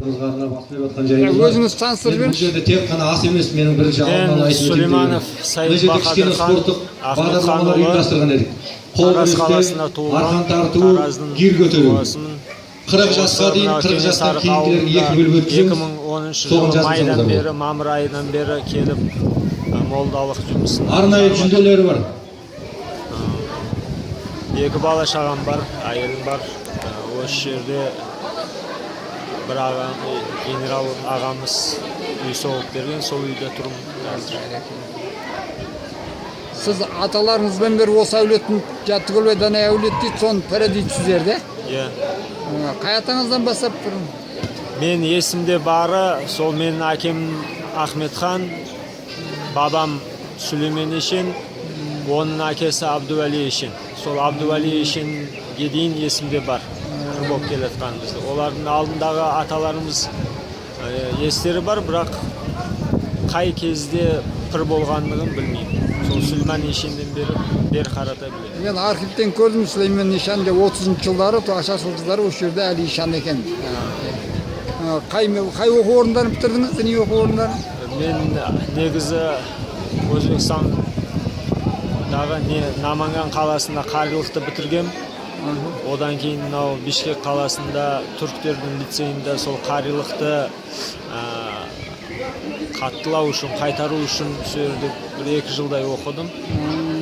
Өзіңіз таныстырып беріңіз. Бұл жерде тек қана ас емес, менің бірінші алдын ала айтып Сүлейманов Саид Бахадырхан Ахметханұлы Тараз қаласында туылған, Тараздың туғасымын. 40 жасқа дейін 40 жастан кейінгілерін екі бөліп өткіземіз. 2010 жылы майдан бері, мамыр айынан бері келіп молдалық жұмысын. Арнайы жүлделері бар. 2 бала шағам бар, әйелім бар. Осы жерде бір ағам, генерал ағамыз үй соғып берген, сол үйде тұрмын қазір. Siz atalarınızdan beri o savletin Catıgül ve Danaya avletti son para deyitsizler de. Kayatanızdan basap durun. Men есімде бары, сол менің әкем Ахметхан, бабам Сүлеймен Ешен, оның әкесі Абдуәли Ешен. Сол Абдуәли Ешенге дейін есімде бар. Болып келетқан бізді. Олардың алдындағы аталарымыз естері бар, бірақ қай кезде пір болғандығын білмеймін. Сол Сүлеймен Ешенден бері қарата білемін. Мен архивтен көрдім Сүлеймен Ешен де 30 жылдары, Аша жылдары осы жерде әлі Ешен екен. Қай оқу орындарын бітірдіңіз, діни оқу орындарын? Мен негізі Өзбекстандағы Наманган қаласында қарилықты бітіргем. Одан кейін Бишкек қаласында түріктердің лицейінде сол қарилықты қаттылау үшін, қайтару үшін сөйірді 1-2 жылдай оқыдым.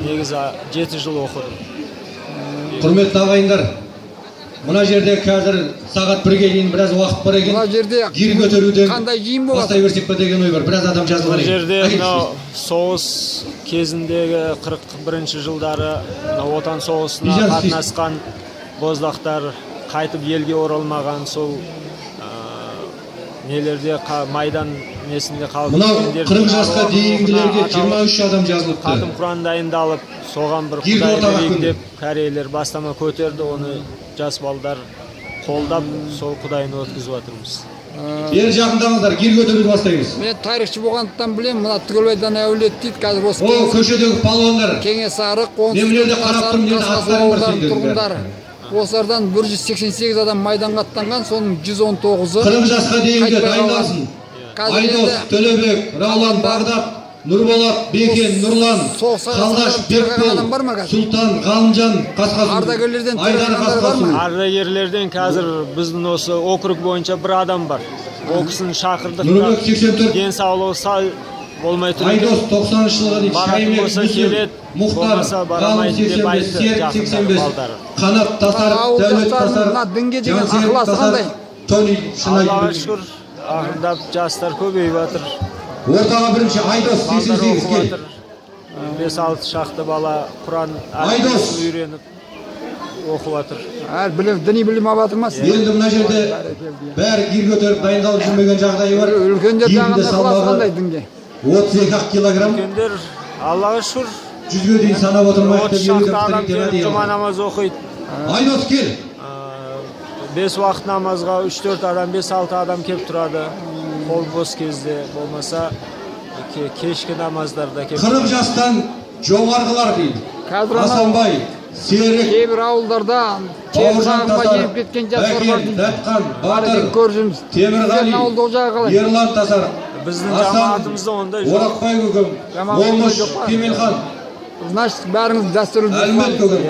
Негізі 7 жыл оқыдым. Құрметті ағайындар, мына жерде қазір сағат 1-ге дейін біраз уақыт бар екен. Гир көтеруден бастай берсек пе деген ой бар. Біраз адам жазылған екен. Бұл жерде соғыс кезіндегі 41 жылдары отан соғысына қатынасқан боздақтар, қайтып елге оралмаған сол нелерде майдан несінде қалып кеткендер. 40 жасқа дейінгілерге 23 адам жазылыпты. Хатым Құран дайындалып, соған бір Құдай берейік деп корейлер бастама көтерді, оны жас балдар қолдап, сол Құдайын өткізіп жатырмыз. Бері жақындаңыздар, гир көтеруді бастаймыз. Мен тарихшы болғандықтан білем, мына Түгілбайдан әулет дейді, қазір осы көшедегі палуандар. Кеңесарық, тұрғындары. Осылардан 188 адам майданға аттанған, соның 119-ы 40 жасқа дейінгі дайындалсын. Айдос, Төлебек, Раулан, Бағдат, Нұрболат, Бекен, Нұрлан, Қалдаш, Бекбол, Сұлтан, Ғалымжан, Қасқасу, Айдар Қасқасу. Ардагерлерден қазір біздің осы округ бойынша бір адам бар. Ол кісіні шақырдық. Нұрбек 84. Денсаулығы сау болмай тұр. Айдос 90 жылға дейін Шаймек, Мүсіп, Мұхтар, Ғалым 85, Серік 85, Қанат Тасар, Дәулет Тасар, Жансерік Тасар, Тони Шынай. Аллаға шүкір, ақырындап жастар көбейіп жатыр. Ортаға бірінші Айдос 88 кел. 5-6 шақты бала Құран әліпбиін үйреніп оқып жатыр. Діни білім алып жатыр ма? Енді мына жерде бәрі гир көтеріп дайындалып жүрмеген жағдайы бар. Үлкендер жағында қаласы қандай дінге? 32 килограмм. Үлкендер Аллаға шүкір 100-ге дейін санап отырмайық деп 30 шақты адам келіп жұма намаз оқиды. Айдос кел. 5 уақыт намазға 3-4 адам, 5-6 адам келіп тұрады. Қол бос кезде болмаса кешкі намаздарда келіп. 40 жастан жоғарғылар дейді. Асанбай, Серік, кейбір ауылдарда Бауыржан жеңіп кеткен жастар бар дейді. Дәтқан, Батыр, Темірғали, Ерлан Тасар, біздің жамаатымызда ондай жоқ. Орақбай көкем, Олмыш, Кемелхан. Значит, бәріңіз дәстүрлі Әлмет көкем,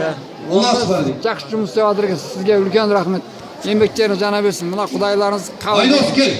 Ұлас бар дейді. Жақсы жұмыс істеп жатыр екен. Сізге үлкен рахмет. Еңбектеріңіз жана берсін. Мына құдайларыңыз Айдос кел.